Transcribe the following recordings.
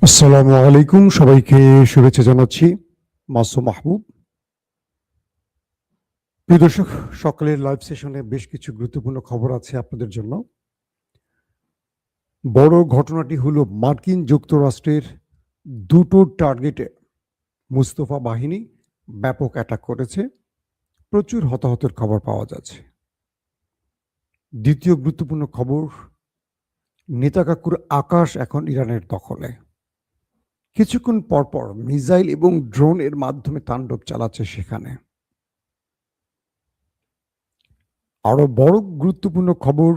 আসসালামু আলাইকুম, সবাইকে শুভেচ্ছা জানাচ্ছি। মাসুম মাহবুব। প্রিয় দর্শক, সকালের লাইভ সেশনে বেশ কিছু গুরুত্বপূর্ণ খবর আছে আপনাদের জন্য। বড় ঘটনাটি হলো মার্কিন যুক্তরাষ্ট্রের দুটো টার্গেটে মুস্তফা বাহিনী ব্যাপক অ্যাটাক করেছে। প্রচুর হতাহতের খবর পাওয়া যাচ্ছে। দ্বিতীয় গুরুত্বপূর্ণ খবর, নেতাকাকুর আকাশ এখন ইরানের দখলে। কিছুক্ষণ পরপর মিসাইল এবং ড্রোনের মাধ্যমে তাণ্ডব চালাচ্ছে সেখানে। আরো বড় গুরুত্বপূর্ণ খবর,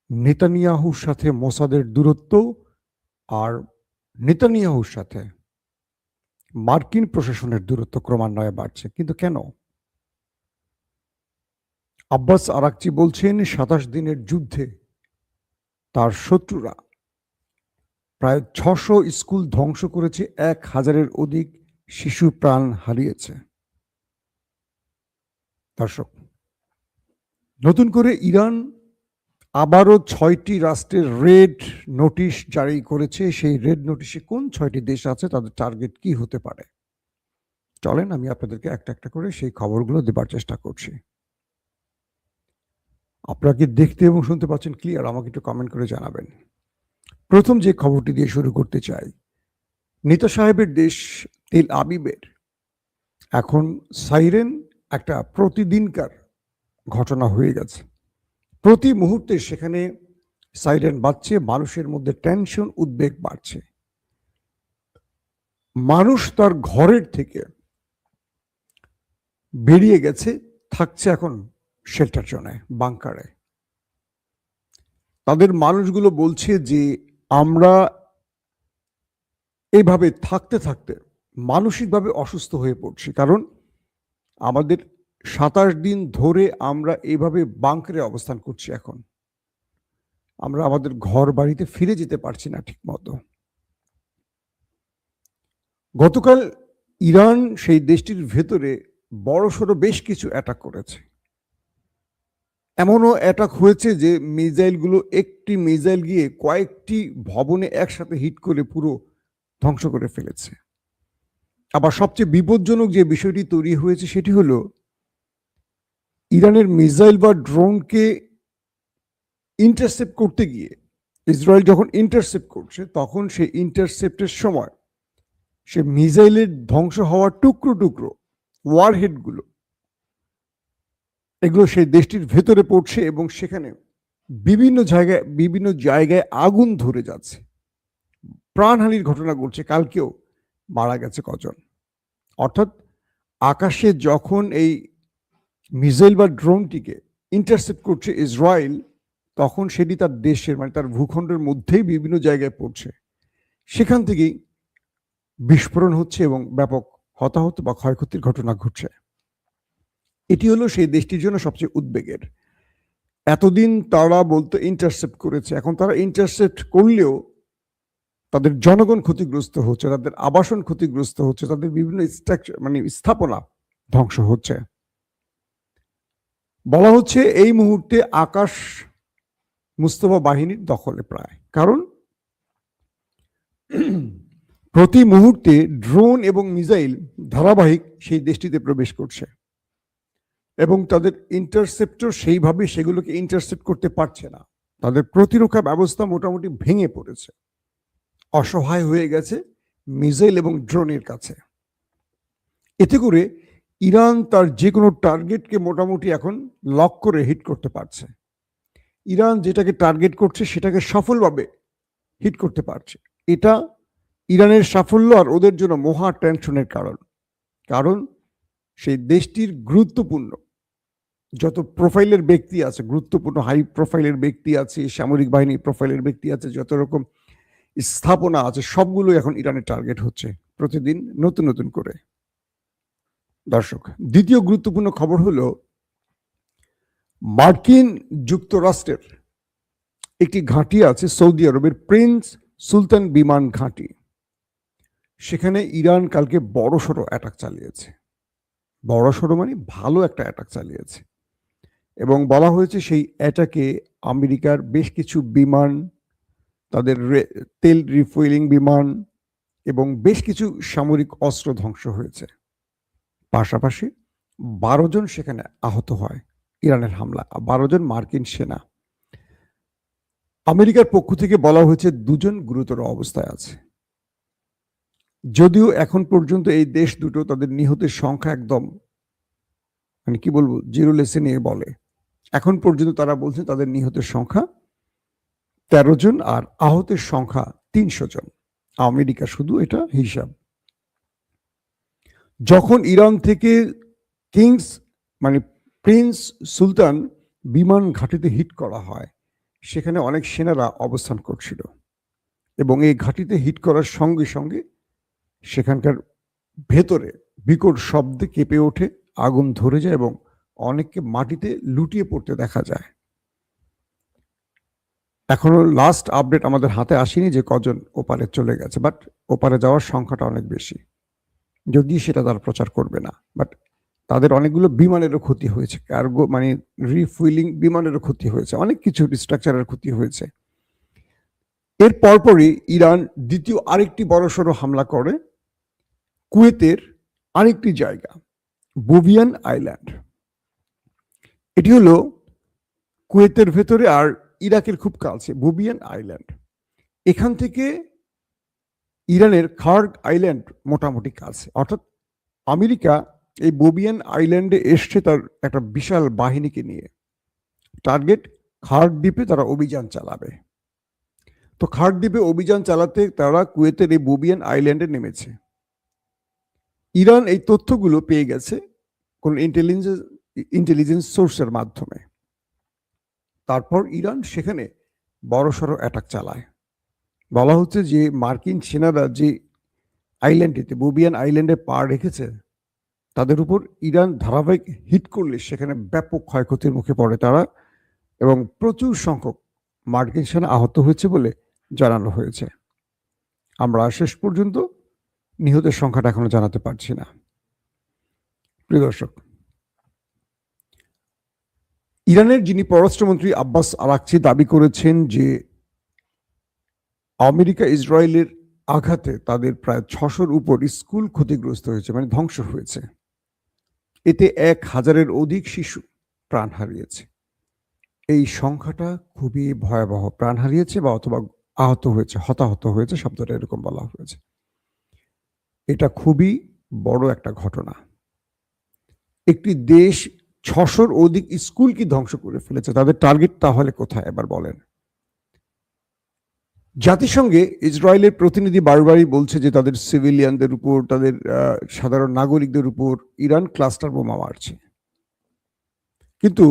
নেতানিয়াহুর সাথে মোসাদের দূরত্ব আর নেতানিয়াহুর সাথে মার্কিন প্রশাসনের দূরত্ব ক্রমান্বয়ে বাড়ছে। কিন্তু কেন? আব্বাস আরাকচি বলছেন ২৭ দিনের যুদ্ধে তার শত্রুরা প্রায় ৬০০ স্কুল ধ্বংস করেছে, ১,০০০-এর অধিক শিশু প্রাণ হারিয়েছে। দর্শক, নতুন করে ইরান আবারও ৬টি রাষ্ট্রের রেড নোটিশ জারি করেছে। সেই রেড নোটিশে কোন ৬টি দেশ আছে, তাদের টার্গেট কি হতে পারে? চলেন আমি আপনাদেরকে একটা একটা করে সেই খবরগুলো দেবার চেষ্টা করছি। আপনারা কি দেখতে এবং শুনতে পাচ্ছেন ক্লিয়ার? আমাকে একটু কমেন্ট করে জানাবেন। প্রথম যে খবরটি দিয়ে শুরু করতে চাই, নেতা সাহেবের দেশ তেল আবিবের এখন সাইরেন একটা প্রতিদিনকার ঘটনা হয়ে গেছে। প্রতি মুহূর্তে সেখানে সাইরেন বাজছে, মানুষের মধ্যে টেনশন, উদ্বেগ বাড়ছে। মানুষ তার ঘরের থেকে বেরিয়ে গেছে, থাকছে এখন শেল্টার জোনে, বাংকারে। তাদের মানুষগুলো বলছে যে আমরা এইভাবে থাকতে থাকতে মানসিকভাবে অসুস্থ হয়ে পড়ছি, কারণ আমাদের ২৭ দিন ধরে আমরা এইভাবে বাংকারে অবস্থান করছি। এখন আমরা আমাদের ঘর বাড়িতে ফিরে যেতে পারছি না ঠিক মতো। গতকাল ইরান সেই দেশটির ভেতরে বড়সড় বেশ কিছু অ্যাটাক করেছে। এমনও অ্যাটাক হয়েছে যে মিসাইলগুলো, একটি মিসাইল গিয়ে কয়েকটি ভবনে একসাথে হিট করে পুরো ধ্বংস করে ফেলেছে। আবার সবচেয়ে বিপজ্জনক যে বিষয়টি তৈরি হয়েছে সেটি হলো, ইরানের মিসাইল বা ড্রোনকে ইন্টারসেপ্ট করতে গিয়ে ইসরায়েল যখন ইন্টারসেপ্ট করছে, তখন সেই ইন্টারসেপ্টের সময় সে মিসাইলের ধ্বংস হওয়ার টুকরো টুকরো ওয়ারহেডগুলো, এগুলো সেই দেশটির ভেতরে পড়ছে এবং সেখানে বিভিন্ন জায়গায় আগুন ধরে যাচ্ছে। প্রাণহানির ঘটনা ঘটছে। কালকেও মারা গেছে কজন। অর্থাৎ আকাশে যখন এই মিসাইল বা ড্রোনটিকে ইন্টারসেপ্ট করছে ইসরায়েল, তখন সেটি তার দেশের, মানে তার ভূখণ্ডের মধ্যেই বিভিন্ন জায়গায় পড়ছে। সেখান থেকেই বিস্ফোরণ হচ্ছে এবং ব্যাপক হতাহত বা ক্ষয়ক্ষতির ঘটনা ঘটছে। এটি হলো সেই দেশটির জন্য সবচেয়ে উদ্বেগের। এতদিন তারা বলতো ইন্টারসেপ্ট করেছে, এখন তারা ইন্টারসেপ্ট করলেও তাদের জনগণ ক্ষতিগ্রস্ত হচ্ছে, তাদের আবাসন ক্ষতিগ্রস্ত হচ্ছে, তাদের বিভিন্ন স্ট্রাকচার, মানে স্থাপনা ধ্বংস হচ্ছে। বলা হচ্ছে এই মুহূর্তে আকাশ মুস্তফা বাহিনীর দখলে প্রায়, কারণ প্রতি মুহূর্তে ড্রোন এবং মিসাইল ধারাবাহিক সেই দেশটিতে প্রবেশ করছে এবং তাদের ইন্টারসেপ্টর সেইভাবে সেগুলোকে ইন্টারসেপ্ট করতে পারছে না। তাদের প্রতিরক্ষা ব্যবস্থা মোটামুটি ভেঙে পড়েছে, অসহায় হয়ে গেছে মিসাইল এবং ড্রোনের কাছে। এতে করে ইরান তার যে কোনো টার্গেটকে মোটামুটি এখন লক করে হিট করতে পারছে। ইরান যেটাকে টার্গেট করছে সেটাকে সফলভাবে হিট করতে পারছে। এটা ইরানের সাফল্য আর ওদের জন্য মহা টেনশনের কারণ। কারণ সেই দেশটির গুরুত্বপূর্ণ যত প্রোফাইলের ব্যক্তি আছে, গুরুত্বপূর্ণ হাই প্রোফাইলের ব্যক্তি আছে, সামরিক বাহিনী প্রোফাইলের ব্যক্তি আছে, যত রকম স্থাপনা আছে, সবগুলো এখন ইরানের টার্গেট হচ্ছে প্রতিদিন নতুন নতুন করে। দর্শক, দ্বিতীয় গুরুত্বপূর্ণ খবর হলো, মার্কিন যুক্তরাষ্ট্রের একটি ঘাঁটি আছে সৌদি আরবের, প্রিন্স সুলতান বিমান ঘাঁটি। সেখানে ইরান কালকে বড়সড় অ্যাটাক চালিয়েছে। বড়সড় মানে ভালো একটা অ্যাটাক চালিয়েছে এবং বলা হয়েছে সেই অ্যাটাকে আমেরিকার বেশ কিছু বিমান, তাদের তেল রিফুয়েলিং বিমান এবং বেশ কিছু সামরিক অস্ত্র ধ্বংস হয়েছে। পাশাপাশি 12 জন সেখানে আহত হয় ইরানের হামলা, 12 জন মার্কিন সেনা। আমেরিকার পক্ষ থেকে বলা হয়েছে 2 জন গুরুতর অবস্থায় আছে। যদিও এখন পর্যন্ত এই দেশ দুটো তাদের নিহতের সংখ্যা একদম মানে কি বলবো জিরো লেসে নিয়ে বলে। এখন পর্যন্ত তারা বলছে তাদের নিহতের সংখ্যা 13 জন আর আহতের সংখ্যা 300 জন। আমেরিকা শুধু এটা হিসাব। যখন ইরান থেকে কিংস মানে প্রিন্স সুলতান বিমান ঘাঁটিতে হিট করা হয়, সেখানে অনেক সেনারা অবস্থান করছিল এবং এই ঘাঁটিতে হিট করার সঙ্গে সঙ্গে সেখানকার ভেতরে বিকট শব্দে কেঁপে ওঠে, আগুন ধরে যায় এবং অনেককে মাটিতে লুটিয়ে পড়তে দেখা যায়। এখনো লাস্ট আপডেট আমাদের হাতে আসেনি যে কজন ওপারে চলে গেছে, বাট ওপারে যাওয়ার সংখ্যাটা অনেক বেশি, যদি সেটা তারা প্রচার করবে না। বাট তাদের অনেকগুলো বিমানেরও ক্ষতি হয়েছে, কার্গো মানে রিফুয়েলিং বিমানেরও ক্ষতি হয়েছে, অনেক কিছু স্ট্রাকচারের ক্ষতি হয়েছে। এর পরপরই ইরান দ্বিতীয় আরেকটি বড়সড় হামলা করে কুয়েতের আরেকটি জায়গা, বুবিয়ান আইল্যান্ড। এটি হলো কুয়েতের ভেতরে আর ইরাকের খুব কাছে বুবিয়ান আইল্যান্ড। এখান থেকে ইরানের খার্গ আইল্যান্ড মোটামুটি কাছে, অর্থাৎ আমেরিকা এই বুবিয়ান আইল্যান্ডে এসছে তার একটা বিশাল বাহিনীকে নিয়ে। টার্গেট খার্গ দ্বীপে তারা অভিযান চালাবে। তো খার্গ দ্বীপে অভিযান চালাতে তারা কুয়েতের এই বুবিয়ান আইল্যান্ডে নেমেছে। ইরান এই তথ্যগুলো পেয়ে গেছে কোন ইন্টেলিজেন্স সোর্সের মাধ্যমে। তারপর ইরান সেখানে বড়সড় অ্যাটাক চালায়। বলা হচ্ছে যে মার্কিন সেনারা যে আইল্যান্ডটিতে বুবিয়ান আইল্যান্ডে পা রেখেছে তাদের উপর ইরান ধারাবাহিক হিট করলে সেখানে ব্যাপক ক্ষয়ক্ষতির মুখে পড়ে তারা এবং প্রচুর সংখ্যক মার্কিন সেনা আহত হয়েছে বলে জানানো হয়েছে। আমরা শেষ পর্যন্ত নিহতের সংখ্যাটা এখনো জানাতে পারছি না। প্রিয় দর্শক, ইরানের যিনি পররাষ্ট্রমন্ত্রী আব্বাস আরাকচি দাবি করেছেন যে আমেরিকা ইসরায়েলের আঘাতে তাদের প্রায় 600-র উপর স্কুল ক্ষতিগ্রস্ত হয়েছে, মানে ধ্বংস হয়েছে। এতে 1000-এর অধিক শিশু প্রাণ হারিয়েছে। এই সংখ্যাটা খুবই ভয়াবহ। প্রাণ হারিয়েছে বা অথবা আহত হয়েছে, হতাহত হয়েছে, শব্দটা এরকম বলা হয়েছে। এটা খুবই বড় একটা ঘটনা। একটি দেশ 600-র অধিক স্কুল কি ধ্বংস করে ফেলেছে, তাদের টার্গেট তাহলে কোথায় এবার বলেন? জাতিসংঘে ইসরায়েলের প্রতিনিধি বারবারই বলছে যে তাদের সিভিলিয়ানদের উপর, তাদের সাধারণ নাগরিকদের উপর ইরান ক্লাস্টার বোমা মারছে। কিন্তু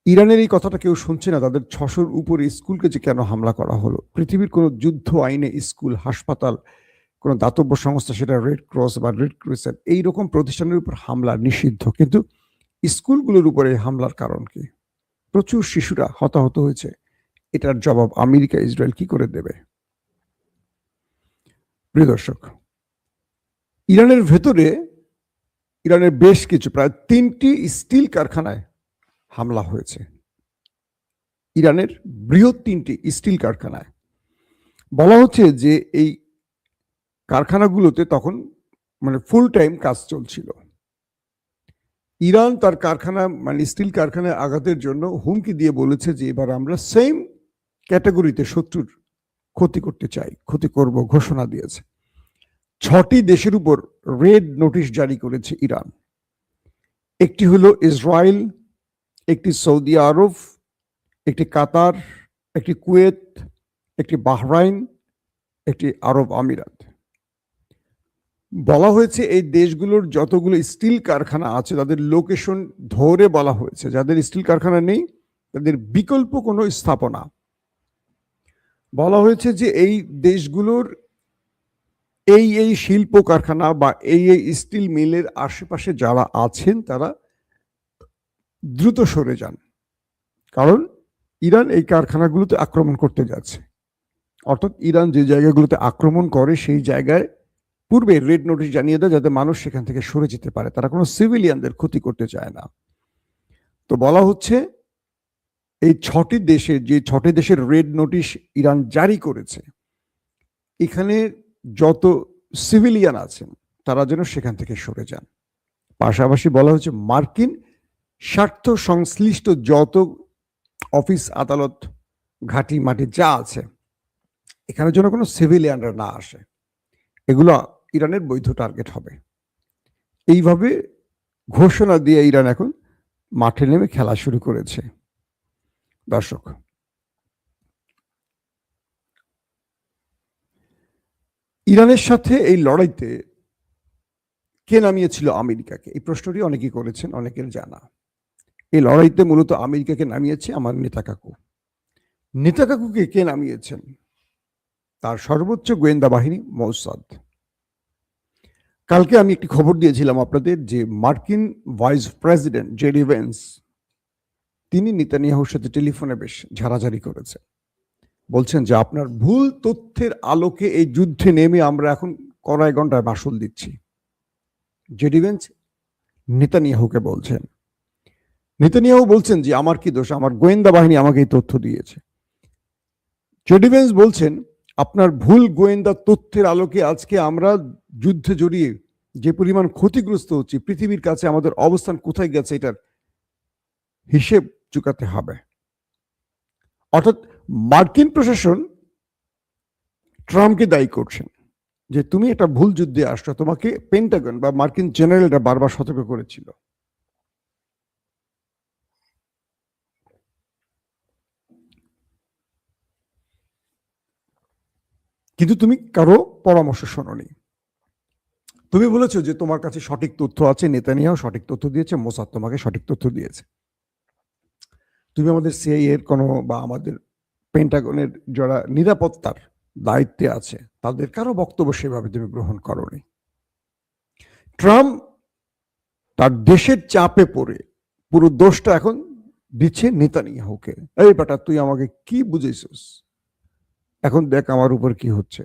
ইরানের এই কথাটা কেউ শুনছে না। তাদের 600-র উপরে স্কুলকে যে কেন হামলা করা হলো? পৃথিবীর কোনো যুদ্ধ আইনে স্কুল, হাসপাতাল, কোনো দাতব্য সংস্থা, সেটা রেড ক্রস বা রেড ক্রিসেন্ট, এইরকম প্রতিষ্ঠানের উপর হামলা নিষিদ্ধ, কিন্তু স্কুলগুলোর উপরে হামলার কারণ কি? প্রচুর শিশুরা হতাহত হয়েছে। এটার জবাব আমেরিকা ইসরায়েল কি করে দেবে? প্রিয় দর্শক, ইরানের ভেতরে ইরানের বেশ কিছু প্রায় 3টি স্টিল কারখানায় হামলা হয়েছে। ইরানের বৃহৎ 3টি স্টিল কারখানায় বলা হচ্ছে যে এই কারখানাগুলোতে তখন মানে ফুল টাইম কাজ চলছিল। ইরান তার কারখানা মানে স্টিল কারখানায় আঘাতের জন্য হুমকি দিয়ে বলেছে যে এবার আমরা সেম ক্যাটাগরিতে শত্রুর ক্ষতি করতে চাই, ক্ষতি করব ঘোষণা দিয়েছে। 6টি দেশের উপর রেড নোটিশ জারি করেছে ইরান। একটি হলো ইসরায়েল, একটি সৌদি আরব, একটি কাতার, একটি কুয়েত, একটি বাহরাইন, একটি আরব আমিরাত। বলা হয়েছে এই দেশগুলোর যতগুলো স্টিল কারখানা আছে তাদের লোকেশন ধরে বলা হয়েছে, যাদের স্টিল কারখানা নেই তাদের বিকল্প কোনো স্থাপনা। বলা হয়েছে যে এই দেশগুলোর এই শিল্প কারখানা বা এই স্টিল মিলের আশেপাশে যারা আছেন তারা দ্রুত সরে যান, কারণ ইরান এই কারখানাগুলোতে আক্রমণ করতে যাচ্ছে। অর্থাৎ ইরান যে জায়গাগুলোতে আক্রমণ করে সেই জায়গায় পূর্বে রেড নোটিশ জানিয়ে দেয় যাতে মানুষ সেখান থেকে সরে যেতে পারে। তারা কোনো সিভিলিয়ানদের ক্ষতি করতে চায় না। তো বলা হচ্ছে এই 6টি দেশের রেড নোটিশ ইরান জারি করেছে, এখানে যত সিভিলিয়ান আছেন তারা যেন সেখান থেকে সরে যান। পাশাপাশি বলা হচ্ছে মার্কিন স্বার্থ সংশ্লিষ্ট যত অফিস, আদালত, ঘাঁটি মাটি যা আছে, এখানে যেন কোনো সিভিলিয়ানরা না আসে। এগুলো ইরানের বৈধ টার্গেট হবে। এইভাবে ঘোষণা দিয়ে ইরান এখন মাঠে নেমে খেলা শুরু করেছে। দর্শক, ইরানের সাথে এই লড়াইতে কে নামিয়েছিল আমেরিকাকে? এই প্রশ্নটি অনেকেই করেছেন, অনেকের জানা। এই লড়াইতে মূলত আমেরিকাকে নামিয়েছে আমার নেতা কাকু। নেতা কাকুকে কে নামিয়েছেন? তার সর্বোচ্চ গোয়েন্দা বাহিনী মোসাদ। কালকে আমি একটি খবর দিয়েছিলাম আপনাদের যে মার্কিন ভাইস প্রেসিডেন্ট জেডি ভেন্স, তিনি নেতানিয়াহুর সাথে টেলিফোনে বেশ ঝাড়াঝাড়ি করেছেন। বলছেন যে আপনার ভুল তথ্যের আলোকে এই যুদ্ধে নেমে আমরা এখন কড়াই ঘন্টায় মাসুল দিচ্ছি। জেডি ভেন্স নেতানিয়াহুকে বলছেন। নেতানিয়াহু বলছেন যে আমার কি দোষ, আমার গোয়েন্দা বাহিনী আমাকে এই তথ্য দিয়েছে। জেডি ভেন্স বলছেন আপনার ভুল গোয়েন্দা তথ্যের আলোকে আজকে আমরা যুদ্ধে জড়িয়ে যে পরিমাণ ক্ষতিগ্রস্ত হচ্ছি, পৃথিবীর কাছে আমাদের অবস্থান কোথায় গেছে এটার হিসেব চুকাতে হবে। অর্থাৎ মার্কিন প্রশাসন ট্রাম্পকে দায়ী করছেন যে তুমি একটা ভুল যুদ্ধে আসছো, তোমাকে পেন্টাগন বা মার্কিন জেনারেলরা বারবার সতর্ক করেছিল। কিন্তু তুমি কারো পরামর্শ শোনোনি। তুমি বলেছো যে তোমার কাছে সঠিক তথ্য আছে, নেতানিয়াহু সঠিক তথ্য দিয়েছে, মোসাদ তোমাকে সঠিক তথ্য দিয়েছে। তুমি আমাদের সিআইএ এর কোনো বা আমাদের পেন্টাগনের যারা নিরাপত্তার দায়িত্বে আছে তাদের কারো বক্তব্য সেভাবে তুমি গ্রহণ করোনি। ট্রাম্প তার দেশের চাপে পড়ে পুরো দোষটা এখন দিচ্ছে নেতানিয়াহুকে। এই বেটা তুই আমাকে কি বুঝেছিস, এখন দেখ আমার উপর কি হচ্ছে।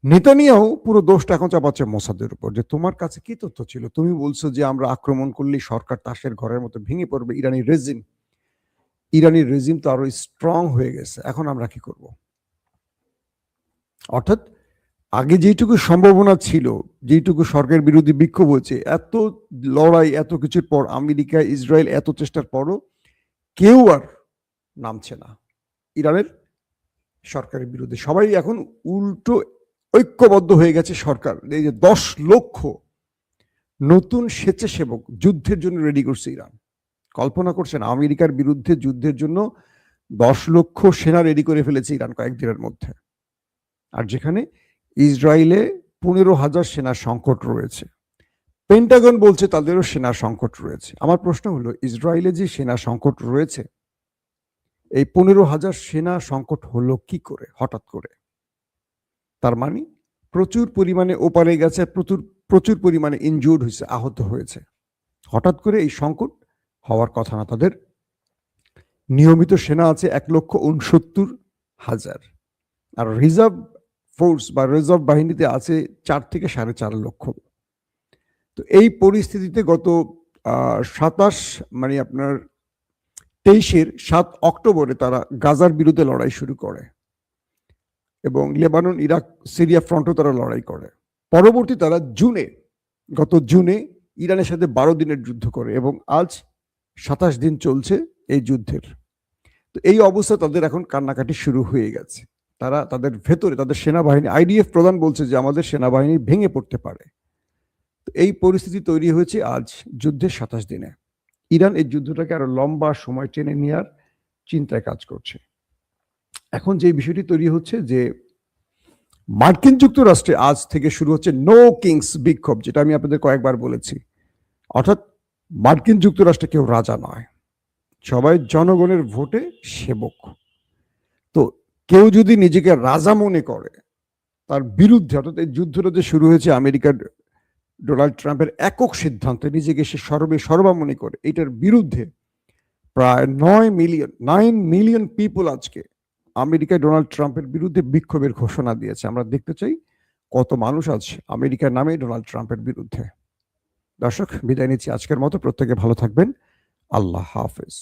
নেতানিয়াহু পুরো দোষটা এখন চাপাচ্ছে মোসাদের উপর, যে তোমার কাছে কি তথ্য ছিল? তুমি বলছো যে আমরা আক্রমণ করলে সরকার তাসের ঘরের মতো ভেঙে পড়বে। ইরানি রেজিম তো আরো স্ট্রং হয়ে গেছে, এখন আমরা কি করব? অর্থাৎ আগে যেটুকু সম্ভাবনা ছিল, যেটুকু সরকার বিরোধী বিক্ষোভ হয়েছে, এত লড়াই, এত কিছুর পর, আমেরিকা, ইসরায়েল এত চেষ্টার পরও কেউ আর নামছে না ইরানের সরকারের বিরুদ্ধে। সবাই এখন উল্টো ঐক্যবদ্ধ হয়ে গেছে সরকার। এই যে 10 লক্ষ নতুন স্বেচ্ছাসেবক যুদ্ধের জন্য রেডি করছে ইরান। কল্পনা করছেন আমেরিকার বিরুদ্ধে যুদ্ধের জন্য 10 লক্ষ সেনা রেডি করে ফেলেছে ইরান কয়েকদিনের মধ্যে। আর যেখানে ইসরায়েলে 15,000 সেনা সংকট রয়েছে। পেন্টাগন বলছে তাদেরও সেনা সংকট রয়েছে। আমার প্রশ্ন হলো, ইসরায়েলে যে সেনা সংকট রয়েছে, এই 15,000 সেনা সংকট হলো কি করে হঠাৎ করে? তার মানে প্রচুর পরিমাণে ওপারে গেছে, প্রচুর পরিমাণে ইনজুর্ড হয়েছে, আহত হয়েছে। হঠাৎ করে এই সংকট হওয়ার কথা না। তাদের নিয়মিত সেনা আছে 1,69,000, আর রিজার্ভ ফোর্স বা রিজার্ভ বাহিনীতে আছে 4 থেকে 4.5 লক্ষ। তো এই পরিস্থিতিতে গত 7 অক্টোবরে তারা গাজার বিরুদ্ধে লড়াই শুরু করে এবং লেবানন, ইরাক, সিরিয়া ফ্রন্টও তারা লড়াই করে। পরবর্তী তারা গত জুনে ইরানের সাথে 12 দিনের যুদ্ধ করে এবং আজ 27 দিন চলছে এই যুদ্ধের। তো এই অবস্থা তাদের এখন কান্নাকাটি শুরু হয়ে গেছে। তারা তাদের ভেতরে তাদের সেনাবাহিনী, আইডিএফ প্রধান বলছে যে আমাদের সেনাবাহিনী ভেঙে পড়তে পারে। এই পরিস্থিতি তৈরি হয়েছে আজ যুদ্ধের 27 দিনে। ইরান এই যুদ্ধটাকে আরো লম্বা সময় টেনে নেওয়ার চিন্তায় কাজ করছে। এখন যে বিষয়টি তৈরি হচ্ছে যে মার্কিন যুক্তরাষ্ট্রে আজ থেকে শুরু হচ্ছে নো কিংস বিক্ষোভ, যেটা আমি আপনাদের কয়েকবার বলেছি। অর্থাৎ মার্কিন যুক্তরাষ্ট্রে কেউ রাজা নয়, সবাই জনগণের ভোটে সেবক। তো কেউ যদি নিজেকে রাজা মনে করে, তার বিরুদ্ধে, অর্থাৎ এই যুদ্ধটা যে শুরু হয়েছে আমেরিকার ডোনাল্ড ট্রাম্পের একক সিদ্ধান্তে, নিজেকে সে সর্বা মনে করে, এটার বিরুদ্ধে প্রায় 9 মিলিয়ন পিপল আজকে আমেরিকায় ডোনাল্ড ট্রাম্পের বিরুদ্ধে বিক্ষোভের ঘোষণা দিয়েছে। আমরা দেখতে চাই কত মানুষ আজ আমেরিকার নামে ডোনাল্ড ট্রাম্পের বিরুদ্ধে। দর্শক, বিদায় নিচ্ছি আজকের মতো। প্রত্যেকে ভালো থাকবেন। আল্লাহ হাফেজ।